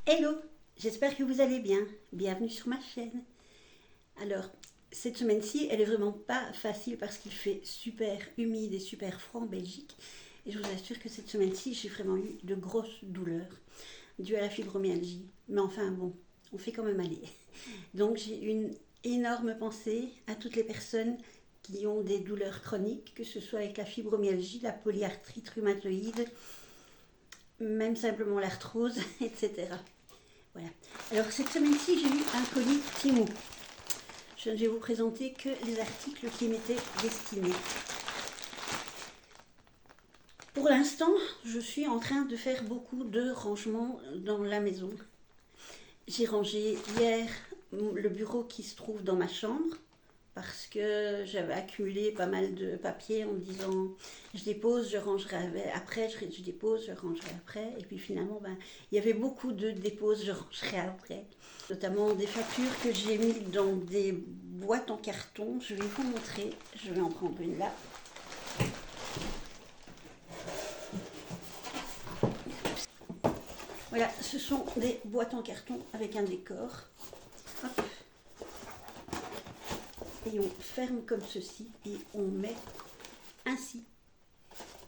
Hello, j'espère que vous allez bien. Bienvenue sur ma chaîne. Alors, cette semaine-ci, elle est vraiment pas facile parce qu'il fait super humide et super froid en Belgique. Et je vous assure que cette semaine-ci, j'ai vraiment eu de grosses douleurs dues à la fibromyalgie. Mais enfin, bon, on fait quand même aller. Donc, j'ai une énorme pensée à toutes les personnes qui ont des douleurs chroniques, que ce soit avec la fibromyalgie, la polyarthrite rhumatoïde, même simplement l'arthrose, etc. Voilà. Alors cette semaine-ci, j'ai eu un colis Temu. Je ne vais vous présenter que les articles qui m'étaient destinés. Pour l'instant, je suis en train de faire beaucoup de rangements dans la maison. J'ai rangé hier le bureau qui se trouve dans ma chambre parce que j'avais accumulé pas mal de papiers en me disant je dépose, je rangerai après, je dépose, je rangerai après. Et puis finalement, il y avait beaucoup de dépose, je rangerai après. Notamment des factures que j'ai mis dans des boîtes en carton. Je vais vous montrer, je vais en prendre une là. Voilà, ce sont des boîtes en carton avec un décor. Hop. Et on ferme comme ceci et on met ainsi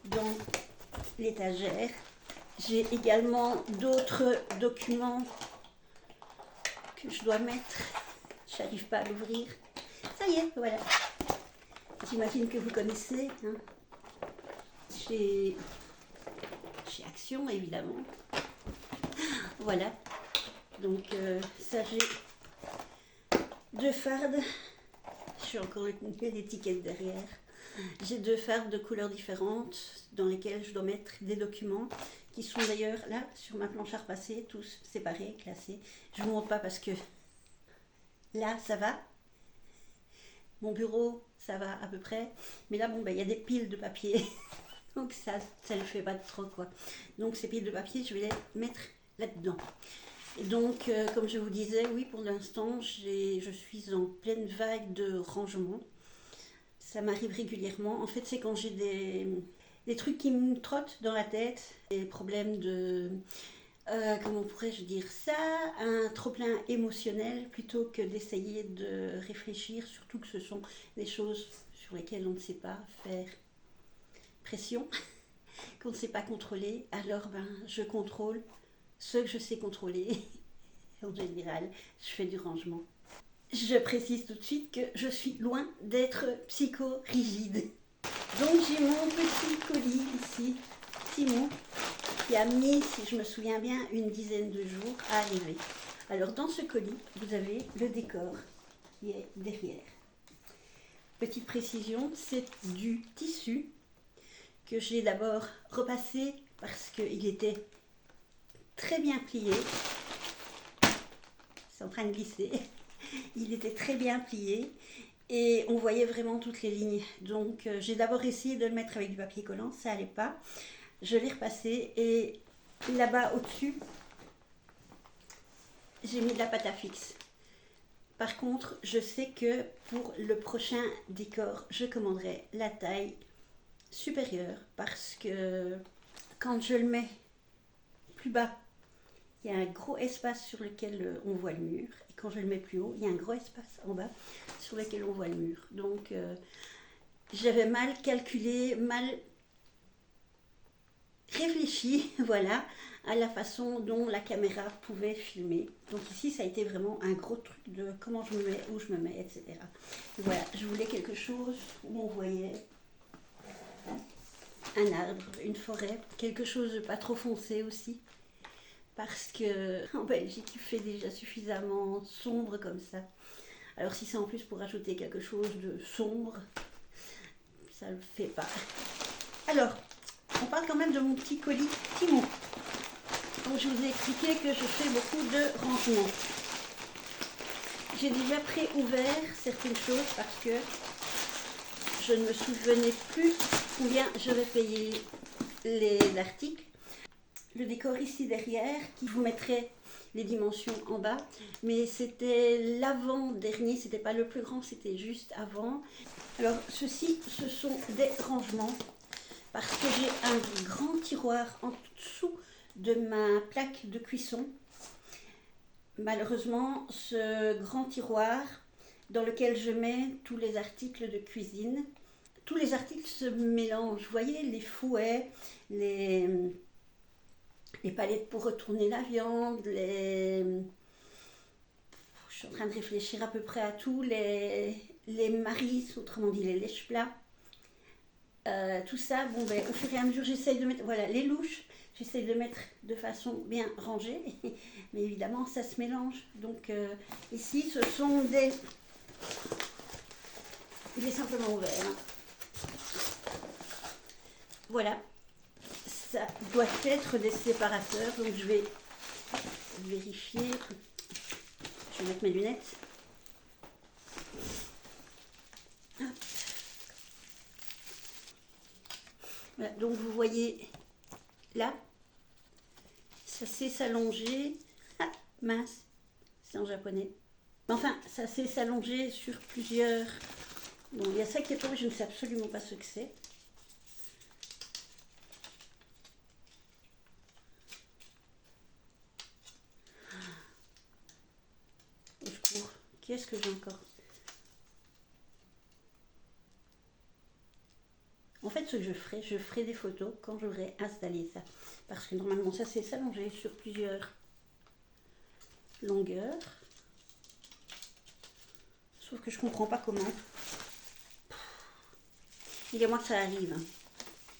dans l'étagère. J'ai également d'autres documents que je dois mettre. J'arrive pas à l'ouvrir. Ça y est, voilà. J'imagine que vous connaissez. Hein. Chez Action, évidemment. Voilà. Donc ça, j'ai deux fardes. Je suis encore l'étiquette derrière. J'ai deux fardes de couleurs différentes dans lesquelles je dois mettre des documents qui sont d'ailleurs là sur ma planche à repasser, tous séparés, classés. Je ne vous montre pas parce que là ça va. Mon bureau ça va à peu près. Mais là bon, il y a des piles de papier. Donc ça ne le fait pas trop quoi. Donc ces piles de papier je vais les mettre là-dedans. Et donc comme je vous disais, oui pour l'instant je suis en pleine vague de rangement. Ça m'arrive régulièrement. En fait, c'est quand j'ai des trucs qui me trottent dans la tête, des problèmes de, comment pourrais-je dire ça, un trop-plein émotionnel plutôt que d'essayer de réfléchir, surtout que ce sont des choses sur lesquelles on ne sait pas faire pression, qu'on ne sait pas contrôler. Alors, je contrôle ce que je sais contrôler. En général, je fais du rangement. Je précise tout de suite que je suis loin d'être psycho-rigide. Donc j'ai mon petit colis ici, Simon, qui a mis, si je me souviens bien, une dizaine de jours à arriver. Alors dans ce colis, vous avez le décor qui est derrière. Petite précision, c'est du tissu que j'ai d'abord repassé parce qu'il était très bien plié. C'est en train de glisser. Il était très bien plié et on voyait vraiment toutes les lignes. Donc j'ai d'abord essayé de le mettre avec du papier collant, ça n'allait pas. Je l'ai repassé et là-bas au-dessus, j'ai mis de la pâte à fixe. Par contre, je sais que pour le prochain décor, je commanderai la taille supérieure parce que quand je le mets plus bas, il y a un gros espace sur lequel on voit le mur. Et quand je le mets plus haut, il y a un gros espace en bas sur lequel on voit le mur. Donc, j'avais mal calculé, mal réfléchi, voilà, à la façon dont la caméra pouvait filmer. Donc ici, ça a été vraiment un gros truc de comment je me mets, où je me mets, etc. Et voilà, je voulais quelque chose où on voyait un arbre, une forêt, quelque chose de pas trop foncé aussi. Parce qu'en Belgique, il fait déjà suffisamment sombre comme ça. Alors si c'est en plus pour ajouter quelque chose de sombre, ça ne le fait pas. Alors, on parle quand même de mon petit colis Temu. Donc je vous ai expliqué que je fais beaucoup de rangements. J'ai déjà pré-ouvert certaines choses parce que je ne me souvenais plus combien j'avais payé les articles. Le décor ici derrière, qui vous mettrait les dimensions en bas, mais c'était l'avant-dernier, c'était pas le plus grand, c'était juste avant. Alors ceci, ce sont des rangements, parce que j'ai un grand tiroir en dessous de ma plaque de cuisson, malheureusement ce grand tiroir dans lequel je mets tous les articles de cuisine. Tous les articles se mélangent. Vous voyez, les fouets, les palettes pour retourner la viande, je suis en train de réfléchir à peu près à tout, les marisses, autrement dit les lèche-plats. Tout ça, bon, ben, au fur et à mesure, j'essaye de mettre, voilà, les louches, j'essaye de mettre de façon bien rangée, mais évidemment, ça se mélange. Donc, ici, ce sont des... Il est simplement ouvert. Hein. Voilà, ça doit être des séparateurs, donc je vais vérifier. Je vais mettre mes lunettes. Hop. Voilà, donc vous voyez là, ça sait s'allonger. Ah, mince, c'est en japonais. Enfin, ça sait s'allonger sur plusieurs... Bon, il y a ça qui est tombé, je ne sais absolument pas ce que c'est. Au secours, qu'est-ce que j'ai encore? En fait, ce que je ferai des photos quand j'aurai installé ça. Parce que normalement, ça sait s'allonger sur plusieurs longueurs. Sauf que je comprends pas comment. Il y a moi que ça arrive.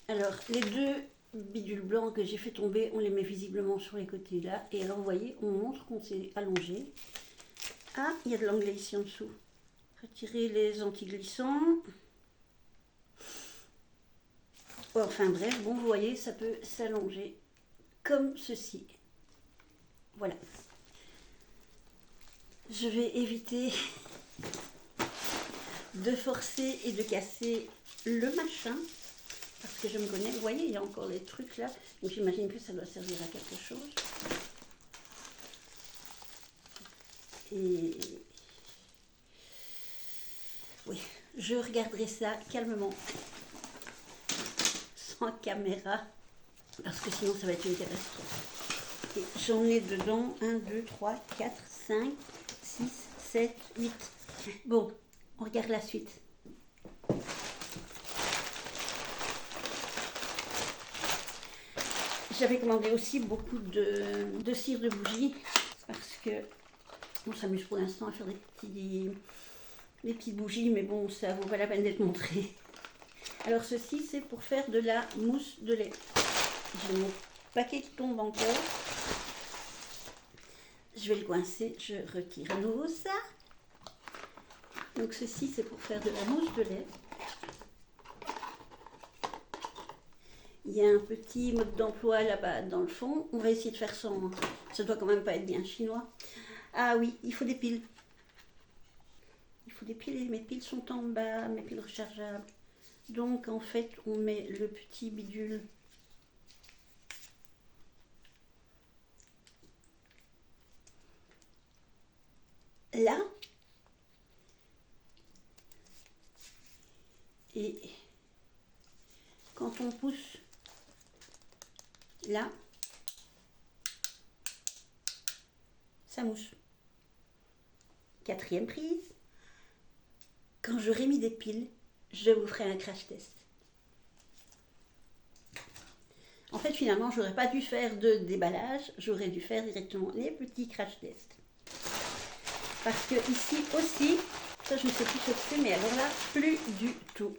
Alors, les deux bidules blancs que j'ai fait tomber, on les met visiblement sur les côtés là. Et alors, vous voyez, on montre qu'on s'est allongé. Ah, il y a de l'anglais ici en dessous. Retirer les antiglissants. Enfin bref, bon, vous voyez, ça peut s'allonger comme ceci. Voilà. Je vais éviter de forcer et de casser le machin. Parce que je me connais. Vous voyez, il y a encore les trucs là. Donc j'imagine que ça doit servir à quelque chose. Et oui, je regarderai ça calmement. Sans caméra. Parce que sinon ça va être une catastrophe. Et j'en ai dedans 1, 2, 3, 4, 5, 6, 7, 8. Bon, on regarde la suite. J'avais commandé aussi beaucoup de cire de bougie parce que on s'amuse pour l'instant à faire des petites bougies, mais bon, ça vaut pas la peine d'être montré. Alors ceci, c'est pour faire de la mousse de lait. J'ai mon paquet qui tombe encore. Je vais le coincer, je retire à nouveau ça. Donc ceci, c'est pour faire de la mousse de lait. Il y a un petit mode d'emploi là-bas dans le fond. On va essayer de faire sans. Ça doit quand même pas être bien chinois. Ah oui, il faut des piles. Il faut des piles et mes piles sont en bas, mes piles rechargeables. Donc en fait, on met le petit bidule là. Et quand on pousse là, ça mousse. Quatrième prise. Quand j'aurai mis des piles, je vous ferai un crash test. En fait, finalement, j'aurais pas dû faire de déballage, j'aurais dû faire directement les petits crash tests. Parce que ici aussi, ça je ne sais plus ce que c'est, mais alors là, plus du tout.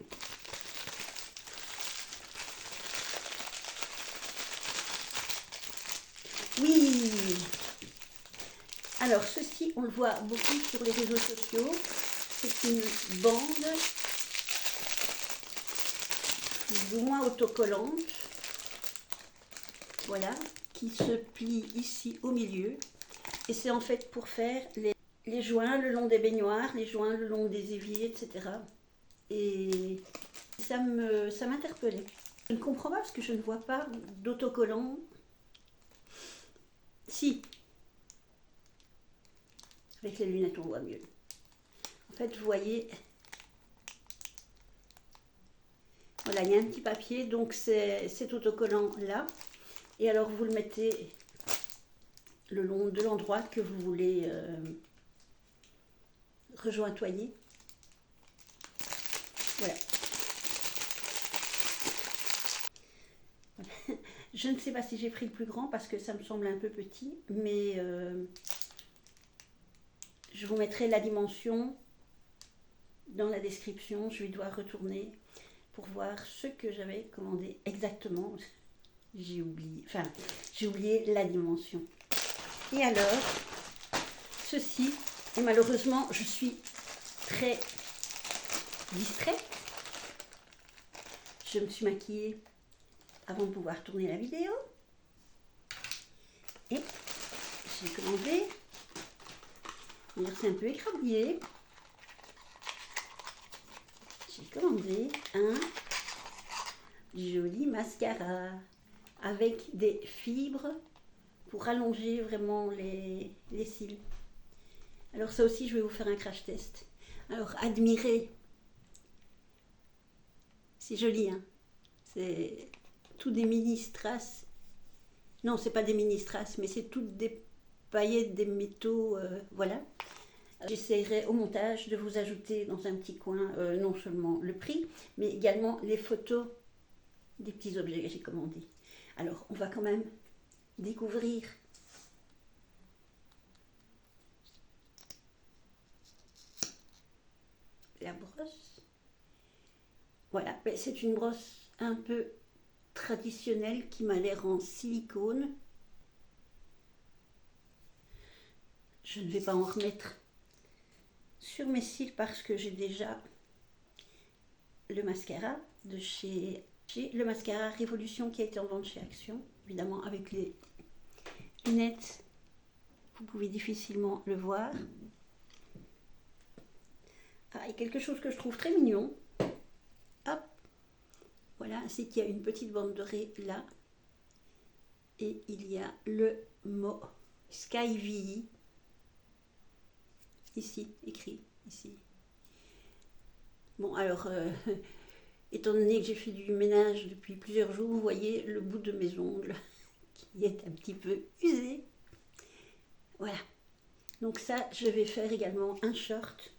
Oui. Alors ceci, on le voit beaucoup sur les réseaux sociaux. C'est une bande plus ou moins autocollante. Voilà, qui se plie ici au milieu. Et c'est en fait pour faire les joints le long des baignoires, les joints le long des éviers, etc. Et ça m'interpellait. Je ne comprends pas parce que je ne vois pas d'autocollant. Si. Avec les lunettes, on voit mieux. En fait, vous voyez, voilà, il y a un petit papier, donc c'est autocollant là. Et alors, vous le mettez le long de l'endroit que vous voulez rejointoyer. Voilà. Je ne sais pas si j'ai pris le plus grand parce que ça me semble un peu petit, mais je vous mettrai la dimension dans la description. Je vais devoir retourner pour voir ce que j'avais commandé exactement. J'ai oublié la dimension. Et alors, ceci, et malheureusement, je suis très distraite. Je me suis maquillée avant de pouvoir tourner la vidéo. Et j'ai commandé, c'est un peu écrabouillé, j'ai commandé un joli mascara avec des fibres pour allonger vraiment les cils. Alors ça aussi, je vais vous faire un crash test. Alors admirez, c'est joli, hein, c'est tout des mini strass. Non, c'est pas des mini strass, mais c'est toutes des paillettes, des métaux, voilà. J'essaierai au montage de vous ajouter dans un petit coin non seulement le prix, mais également les photos des petits objets que j'ai commandés. Alors, on va quand même découvrir la brosse. Voilà, c'est une brosse un peu traditionnelle qui m'a l'air en silicone. Je ne vais pas en remettre sur mes cils parce que j'ai déjà le mascara de chez le mascara Révolution qui a été en vente chez Action. Évidemment, avec les lunettes, vous pouvez difficilement le voir. Ah, et quelque chose que je trouve très mignon. Hop, voilà, c'est qu'il y a une petite bande dorée là. Et il y a le mot Sky V ici, écrit ici. Bon, alors, étant donné que j'ai fait du ménage depuis plusieurs jours, vous voyez le bout de mes ongles qui est un petit peu usé. Voilà. Donc ça, je vais faire également un short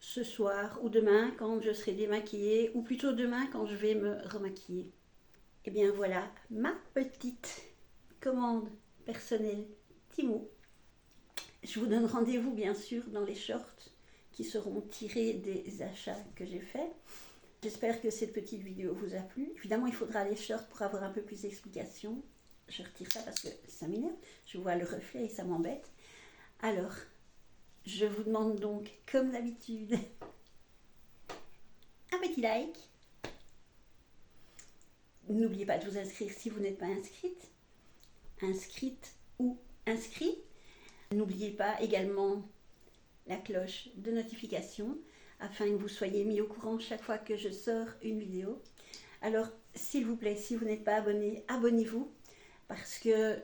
ce soir ou demain quand je serai démaquillée, ou plutôt demain quand je vais me remaquiller. Et bien voilà ma petite commande personnelle Temu. Je vous donne rendez-vous bien sûr dans les shorts qui seront tirés des achats que j'ai faits. J'espère que cette petite vidéo vous a plu. Évidemment, il faudra les shorts pour avoir un peu plus d'explications. Je retire ça parce que ça m'énerve. Je vois le reflet et ça m'embête. Alors, je vous demande donc, comme d'habitude, un petit like. N'oubliez pas de vous inscrire si vous n'êtes pas inscrite ou inscrit. N'oubliez pas également la cloche de notification afin que vous soyez mis au courant chaque fois que je sors une vidéo. Alors, s'il vous plaît, si vous n'êtes pas abonné, abonnez-vous parce que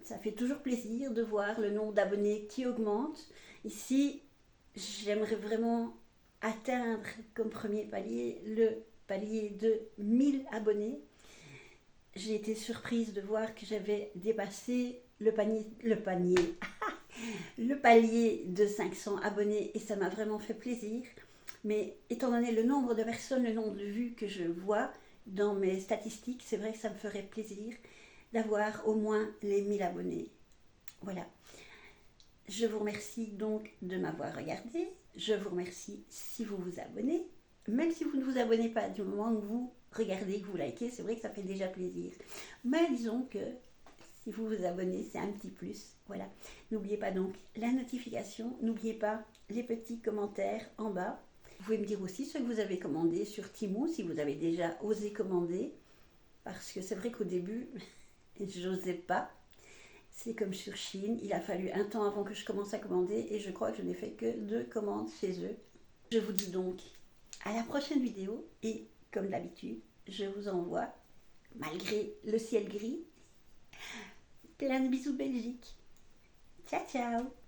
ça fait toujours plaisir de voir le nombre d'abonnés qui augmente. Ici, j'aimerais vraiment atteindre comme premier palier le palier de 1000 abonnés. J'ai été surprise de voir que j'avais dépassé le palier de 500 abonnés et ça m'a vraiment fait plaisir. Mais étant donné le nombre de personnes, le nombre de vues que je vois dans mes statistiques, c'est vrai que ça me ferait plaisir d'avoir au moins les 1000 abonnés. Voilà. Je vous remercie donc de m'avoir regardé. Je vous remercie si vous vous abonnez. Même si vous ne vous abonnez pas, du moment que vous regardez, que vous likez, c'est vrai que ça fait déjà plaisir. Mais disons que si vous vous abonnez, c'est un petit plus. Voilà. N'oubliez pas donc la notification. N'oubliez pas les petits commentaires en bas. Vous pouvez me dire aussi ce que vous avez commandé sur Temu, si vous avez déjà osé commander. Parce que c'est vrai qu'au début, j'osais pas. C'est comme sur Shein. Il a fallu un temps avant que je commence à commander et je crois que je n'ai fait que 2 commandes chez eux. Je vous dis donc à la prochaine vidéo et comme d'habitude, je vous envoie, malgré le ciel gris, plein de bisous Belgique. Ciao, ciao!